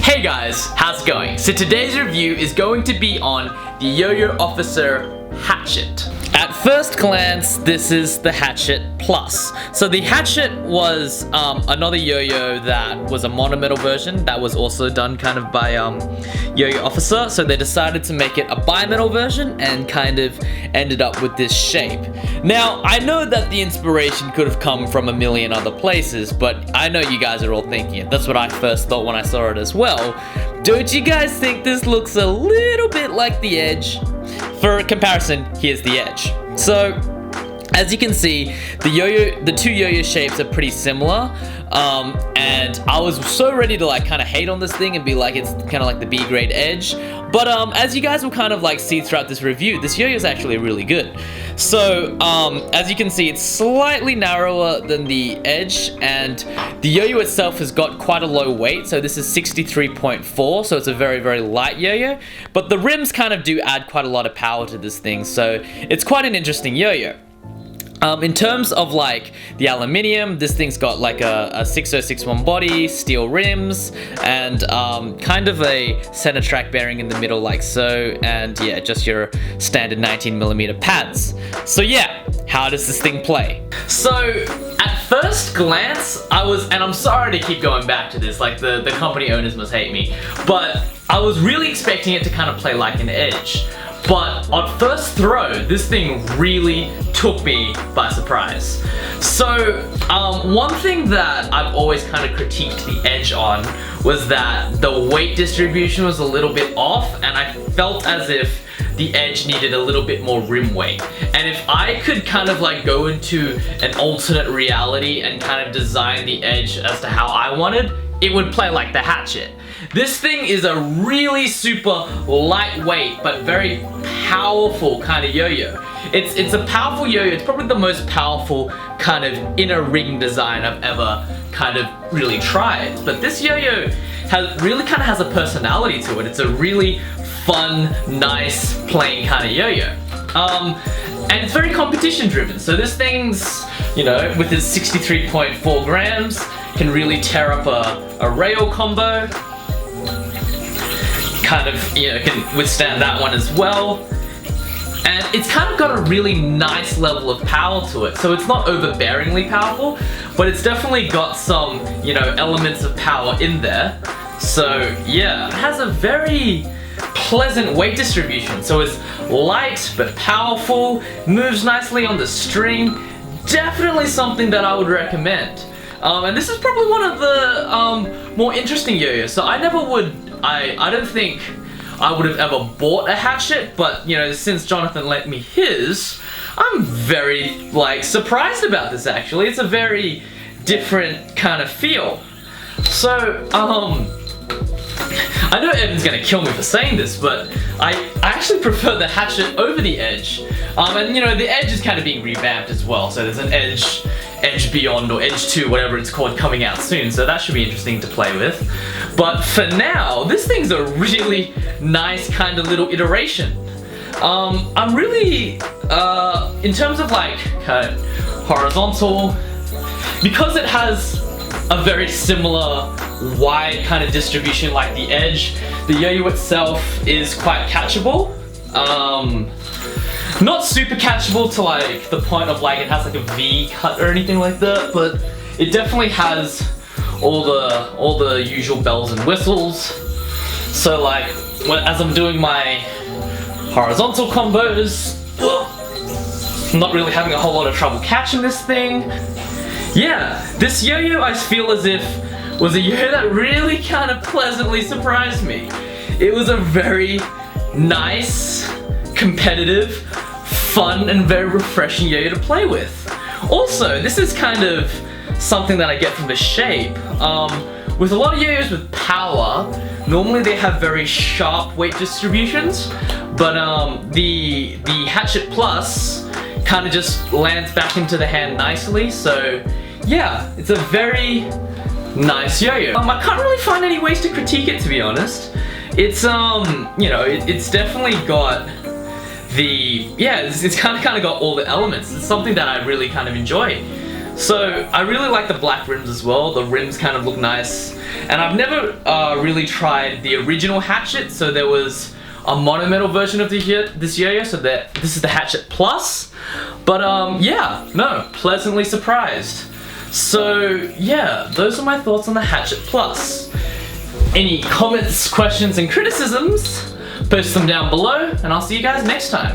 Hey guys, how's it going? So today's review is going to be on the Yoyo Officer Hatchet. At first glance, this is the Hatchet Plus. So the Hatchet was another Yoyo that was a monometal version that was also done kind of by Yoyo Officer. So they decided to make it a bimetal version and kind of ended up with this shape. Now, I know that the inspiration could have come from a million other places, but I know you guys are all thinking it. That's what I first thought when I saw it as well. Don't you guys think this looks a little bit like the Edge? For comparison, here's the Edge. So, as you can see, the two Yoyo shapes are pretty similar, and I was so ready to like kind of hate on this thing and be like it's kind of like the B-grade Edge, but as you guys will kind of like see throughout this review, this Yoyo is actually really good. So, as you can see, it's slightly narrower than the Edge, and the Yoyo itself has got quite a low weight, so this is 63.4, so it's a very, very light Yoyo, but the rims kind of do add quite a lot of power to this thing, so it's quite an interesting Yoyo. In terms of like the aluminium, this thing's got like a 6061 body, steel rims, and kind of a center track bearing in the middle like so, and yeah, just your standard 19mm pads. So yeah, how does this thing play? So at first glance, and I'm sorry to keep going back to this, like the company owners must hate me, but I was really expecting it to kind of play like an Edge. But on first throw, this thing really took me by surprise. So, one thing that I've always kind of critiqued the Edge on was that the weight distribution was a little bit off, and I felt as if the Edge needed a little bit more rim weight. And if I could kind of like go into an alternate reality and kind of design the Edge as to how I wanted, it would play like the Hatchet. This thing is a really super lightweight but very powerful kind of yo-yo. It's a powerful yo-yo. It's probably the most powerful kind of inner ring design I've ever kind of really tried. But this yo-yo really kind of has a personality to it. It's a really fun, nice, plain kind of yo-yo. And it's very competition driven. So this thing's, you know, with its 63.4 grams, can really tear up a rail combo. Kind of, you know, can withstand that one as well. And it's kind of got a really nice level of power to it. So it's not overbearingly powerful, but it's definitely got some, you know, elements of power in there. So yeah, it has a very pleasant weight distribution. So it's light but powerful, moves nicely on the string. Definitely something that I would recommend. And this is probably one of the more interesting yo-yos. So I don't think I would have ever bought a Hatchet, but you know, since Jonathan lent me his, I'm very like surprised about this actually. It's a very different kind of feel. So, I know Evan's gonna kill me for saying this, but I actually prefer the Hatchet over the Edge. And you know, the Edge is kind of being revamped as well, so there's an Edge Beyond or Edge 2, whatever it's called, coming out soon, so that should be interesting to play with. But for now, this thing's a really nice kind of little iteration. I'm really, in terms of like horizontal, because it has a very similar wide kind of distribution like the Edge, the yo-yo itself is quite catchable. Not super catchable to like the point of like it has like a V cut or anything like that, but it definitely has all the usual bells and whistles. So like as I'm doing my horizontal combos, I'm not really having a whole lot of trouble catching this thing. Yeah, this yo-yo I feel as if was a yo-yo that really kind of pleasantly surprised me. It was a very nice, competitive, fun, and very refreshing yo-yo to play with. Also, this is kind of something that I get from the shape. With a lot of yo-yos with power, normally they have very sharp weight distributions, but the Hatchet Plus kind of just lands back into the hand nicely, so yeah, it's a very nice yo-yo. I can't really find any ways to critique it, to be honest. It's you know, it's definitely got it's kind of got all the elements. It's something that I really kind of enjoy. So I really like the black rims as well. The rims kind of look nice. And I've never really tried the original Hatchet. So there was a monometal version of this Yoyo. So this is the Hatchet Plus. But yeah, no, pleasantly surprised. So yeah, those are my thoughts on the Hatchet Plus. Any comments, questions, and criticisms, post them down below, and I'll see you guys next time.